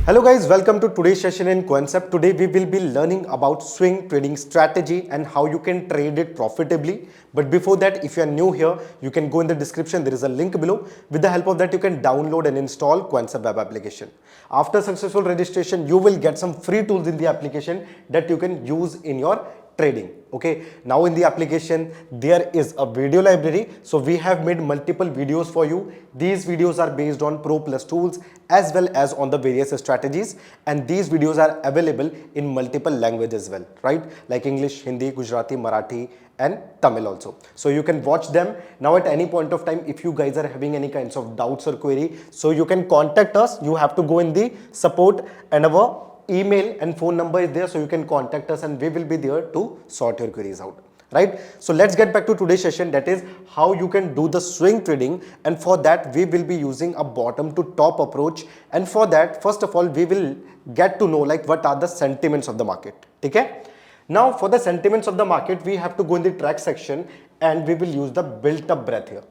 Hello guys, welcome to today's session in Concept. Today we will be learning about swing trading strategy and how you can trade it profitably. But before that, if you are new here, you can go in the description. There is a link below. With the help of that, you can download and install Concept web application. After successful registration, you will get some free tools in the application that you can use in your trading. Okay, now in the application there is a video library, so we have made multiple videos for you. These videos are based on Pro Plus tools as well as on the various strategies, and these videos are available in multiple languages as well, right? Like English, Hindi, Gujarati, Marathi and Tamil also. So you can watch them. Now at any point of time, if you guys are having any kinds of doubts or query, so you can contact us. You have to go in the support and our email and phone number is there, so you can contact us and we will be there to sort your queries out, right? So let's get back to today's session, that is how you can do the swing trading. And for that we will be using a bottom to top approach, and for that first of all we will get to know like what are the sentiments of the market. Okay, now for the sentiments of the market we have to go in the track section and we will use the built up breadth here.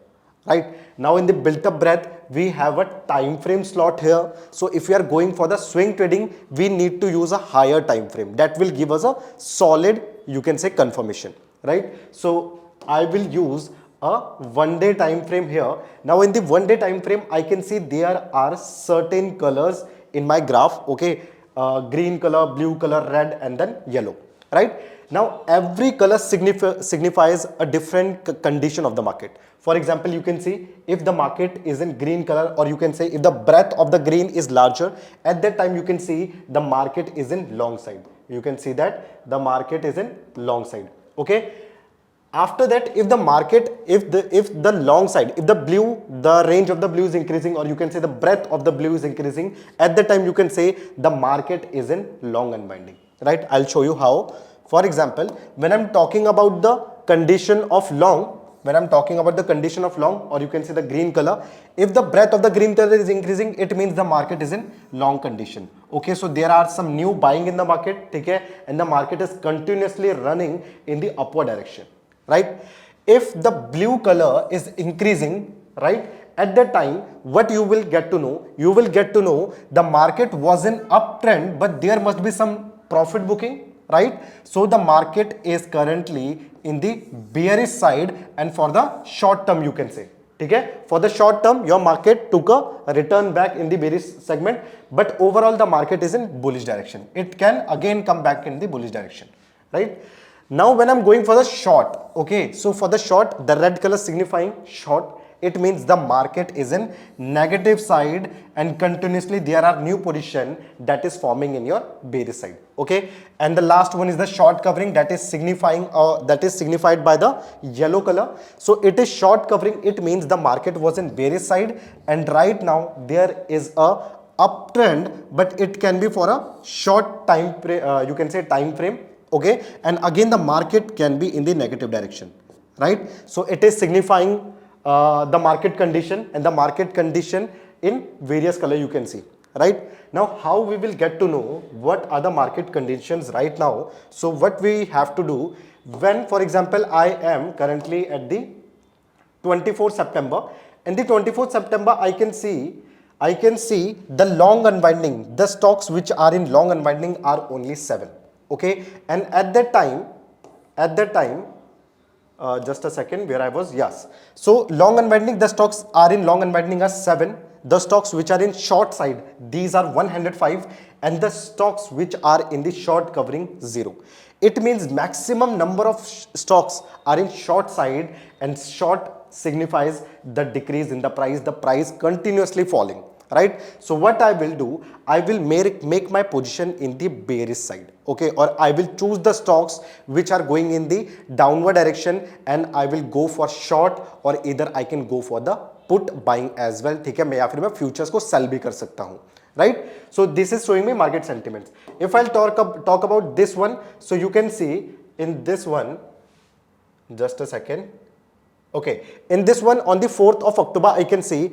Right now in the built up breadth we have a time frame slot here. So if we are going for the swing trading, we need to use a higher time frame that will give us a solid, you can say, confirmation, right? So I will use a 1 day time frame here. Now in the 1 day time frame I can see there are certain colors in my graph. Okay, green color, blue color, red and then yellow, right? Now every color signifies a different condition of the market. For example, you can see if the market is in green color, or you can say if the breadth of the green is larger, at that time you can see the market is in long side. You can see that the market is in long side. Okay, after that if the market, if the long side, if the blue, the range of the blue is increasing, or you can say the breadth of the blue is increasing, at that time you can say the market is in long unwinding, right? I'll show you how. For example, when I'm talking about the condition of long, when I'm talking about the condition of long, or you can say the green color, if the breadth of the green color is increasing, it means the market is in long condition. Okay, so there are some new buying in the market, okay, and the market is continuously running in the upward direction, right? If the blue color is increasing, right, at that time what you will get to know, you will get to know the market was in uptrend, but there must be some profit booking, right? So the market is currently in the bearish side, and for the short term you can say, okay, for the short term your market took a return back in the bearish segment, but overall the market is in bullish direction. It can again come back in the bullish direction, right? Now when I'm going for the short, okay, so for the short, the red color signifying short, it means the market is in negative side and continuously there are new position that is forming in your bearish side. Okay, and the last one is the short covering, that is signifying that is signified by the yellow color. So it is short covering, it means the market was in bearish side and right now there is a uptrend, but it can be for a short time you can say time frame. Okay, and again the market can be in the negative direction, right? So it is signifying the market condition, and the market condition in various color you can see, right? Now how we will get to know what are the market conditions right now? So what we have to do, when for example I am currently at the 24th September, and the 24th September I can see the long unwinding, the stocks which are in long unwinding are only 7. Okay, and at that time just a second, where I was, yes, so long unwinding, the stocks are in long unwinding are 7, the stocks which are in short side, these are 105, and the stocks which are in the short covering 0. It means maximum number of stocks are in short side, and short signifies the decrease in the price continuously falling, right? So what I will do, I will make my position in the bearish side, okay, or I will choose the stocks which are going in the downward direction and I will go for short, or either I can go for the put buying as well. ठीक है, मैं या फिर मैं futures को sell भी कर सकता हूँ, right? So this is showing me market sentiments. If I'll talk about this one, so you can see in this one, just a second, okay, in this one on the 4th of October I can see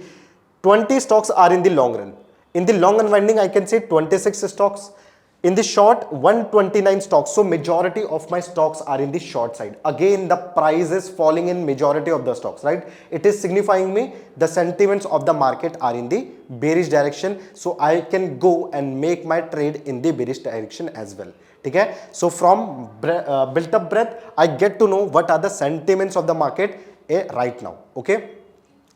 20 stocks are in the long run. In the long unwinding I can say 26 stocks. In the short, 129 stocks. So majority of my stocks are in the short side. Again, the price is falling in majority of the stocks, right? It is signifying me the sentiments of the market are in the bearish direction. So I can go and make my trade in the bearish direction as well. Okay? So from built up breadth, I get to know what are the sentiments of the market right now. Okay?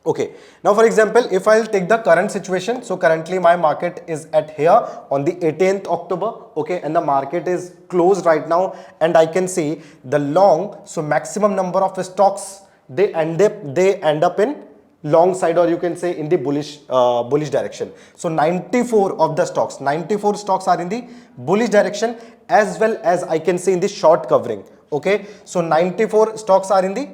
Okay, now for example, if I'll take the current situation, so currently my market is at here on the 18th October, okay, and the market is closed right now, and I can see the long, so maximum number of stocks, they end up in long side, or you can say in the bullish direction. So 94 of the stocks, 94 stocks are in the bullish direction, as well as I can see in the short covering. Okay, so 94 stocks are in the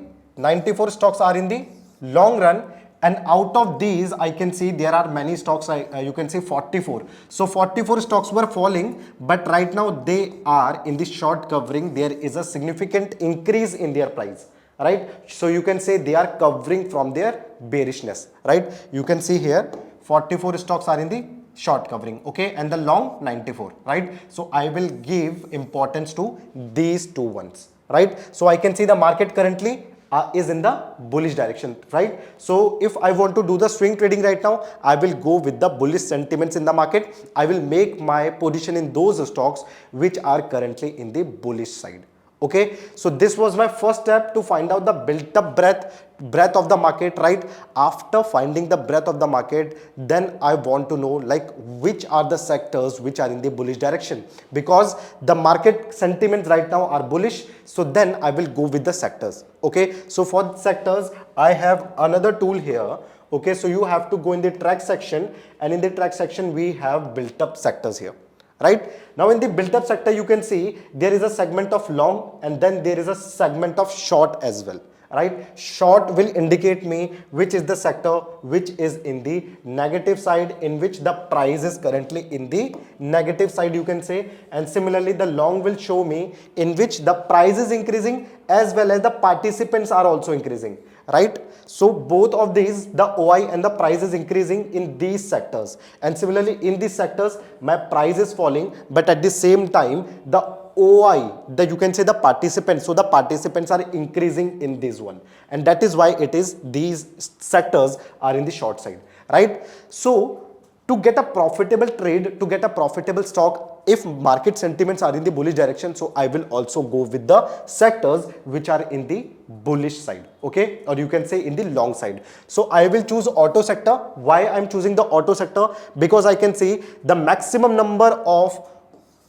long run, and out of these I can see there are many stocks, you can see 44. So 44 stocks were falling, but right now they are in the short covering. There is a significant increase in their price, right? So you can say they are covering from their bearishness, right? You can see here 44 stocks are in the short covering, okay, and the long 94, right? So I will give importance to these two ones, right? So I can see the market currently is in the bullish direction, right? So if I want to do the swing trading right now, I will go with the bullish sentiments in the market. I will make my position in those stocks which are currently in the bullish side. Okay, so this was my first step to find out the built up breadth of the market, right? After finding the breadth of the market, then I want to know like which are the sectors which are in the bullish direction, because the market sentiments right now are bullish. So then I will go with the sectors. Okay, so for sectors I have another tool here. Okay, so you have to go in the track section, and in the track section we have built up sectors here. Right now in the built up sector, you can see there is a segment of long, and then there is a segment of short as well, right? Short will indicate me which is the sector which is in the negative side, in which the price is currently in the negative side, you can say. And similarly the long will show me in which the price is increasing, as well as the participants are also increasing, right? So both of these, the OI and the price is increasing in these sectors, and similarly in these sectors my price is falling, but at the same time the OI, you can say the participants, so the participants are increasing in this one, and that is why it is these sectors are in the short side, right? So to get a profitable trade, to get a profitable stock, if market sentiments are in the bullish direction, so I will also go with the sectors which are in the bullish side, okay, or you can say in the long side. So I will choose auto sector. Why I'm choosing the auto sector? Because I can see the maximum number of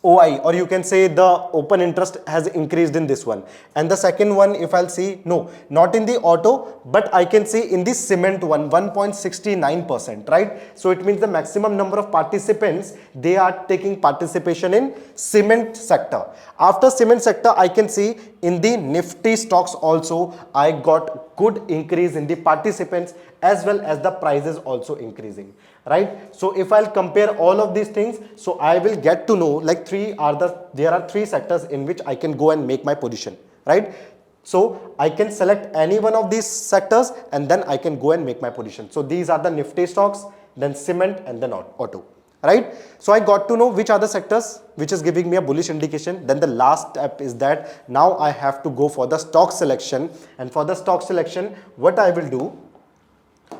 OI, or you can say the open interest, has increased in this one. And the second one, if I'll see, no, not in the auto, but I can see in the cement one, 1.69%, right? So it means the maximum number of participants, they are taking participation in cement sector. After cement sector, I can see in the Nifty stocks also, I got good increase in the participants, as well as the prices also increasing, right? So if I'll compare all of these things, so I will get to know like there are three sectors in which I can go and make my position, right? So I can select any one of these sectors, and then I can go and make my position. So these are the Nifty stocks, then cement, and then auto, right? So I got to know which are the sectors which is giving me a bullish indication. Then the last step is that now I have to go for the stock selection, and for the stock selection, what I will do,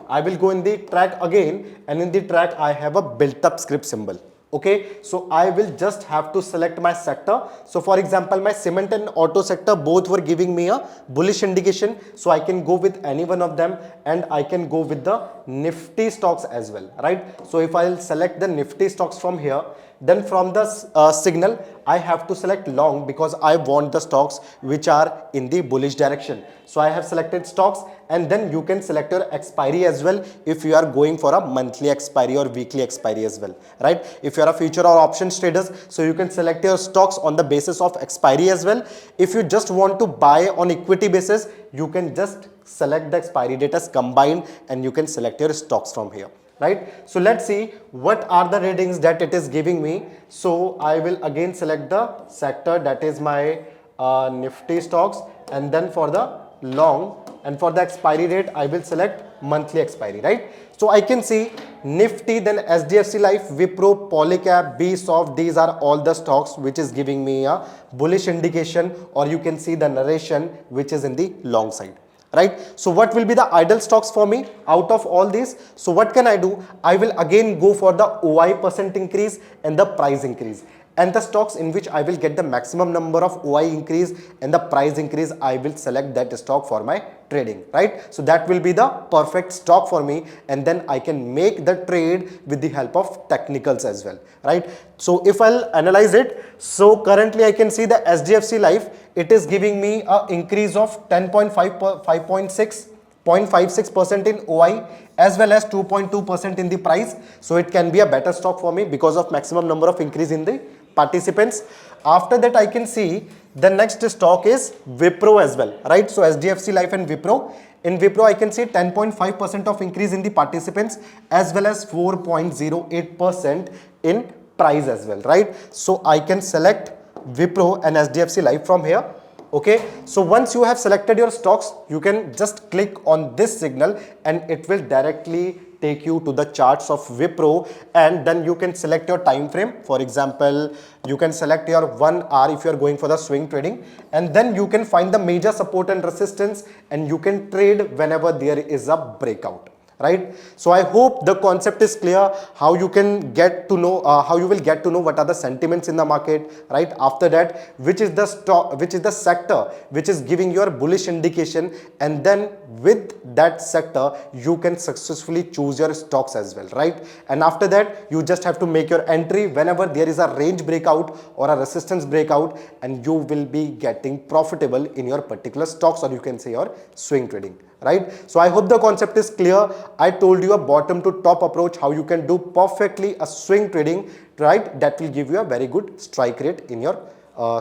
I will go in the track again, and in the track I have a built up script symbol. Okay, so I will just have to select my sector. So for example, my cement and auto sector both were giving me a bullish indication, so I can go with any one of them, and I can go with the Nifty stocks as well, right? So if I'll select the Nifty stocks from here, then from the signal I have to select long, because I want the stocks which are in the bullish direction. So I have selected stocks, and then you can select your expiry as well if you are going for a monthly expiry or weekly expiry as well, right? If you are a future or options traders, so you can select your stocks on the basis of expiry as well. If you just want to buy on equity basis, you can just select the expiry date as combined, and you can select your stocks from here, right? So let's see what are the readings that it is giving me. So I will again select the sector, that is my Nifty stocks, and then for the long, and for the expiry date I will select monthly expiry, right? So I can see Nifty, then SDFC Life, Wipro, Polycab, BSoft, these are all the stocks which is giving me a bullish indication, or you can see the narration which is in the long side, right? So what will be the idle stocks for me out of all these? So what can I do? I will again go for the OI percent increase and the price increase, and the stocks in which I will get the maximum number of OI increase and the price increase, I will select that stock for my trading, right? So that will be the perfect stock for me, and then I can make the trade with the help of technicals as well, right? So if I'll analyze it, so currently I can see the SDFC Life, it is giving me a increase of 0.56% in OI as well as 2.2% in the price. So it can be a better stock for me because of maximum number of increase in the participants. After that, I can see the next stock is Wipro as well, right? So SDFC Life and Wipro. In Wipro, I can see 10.5% of increase in the participants as well as 4.08% in price as well, right? So I can select Wipro and SDFC Life from here. Okay, so once you have selected your stocks, you can just click on this signal and it will directly take you to the charts of Wipro, and then you can select your time frame. For example, you can select your 1 hour if you are going for the swing trading, and then you can find the major support and resistance, and you can trade whenever there is a breakout, right? So I hope the concept is clear, how you can get to know, how you will get to know what are the sentiments in the market, right? After that, which is the stock, which is the sector which is giving your bullish indication, and then with that sector you can successfully choose your stocks as well, right? And after that, you just have to make your entry whenever there is a range breakout or a resistance breakout, and you will be getting profitable in your particular stocks, or you can say your swing trading, right? So I hope the concept is clear. I told you a bottom to top approach, how you can do perfectly a swing trading, right? That will give you a very good strike rate in your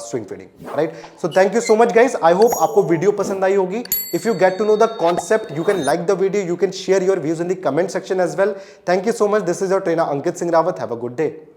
swing trading, right? So thank you so much guys. I hope आपको video पसंद आई होगी. If you get to know the concept, you can like the video, you can share your views in the comment section as well. Thank you so much. This is your trainer Ankit Singh Rawat. Have a good day.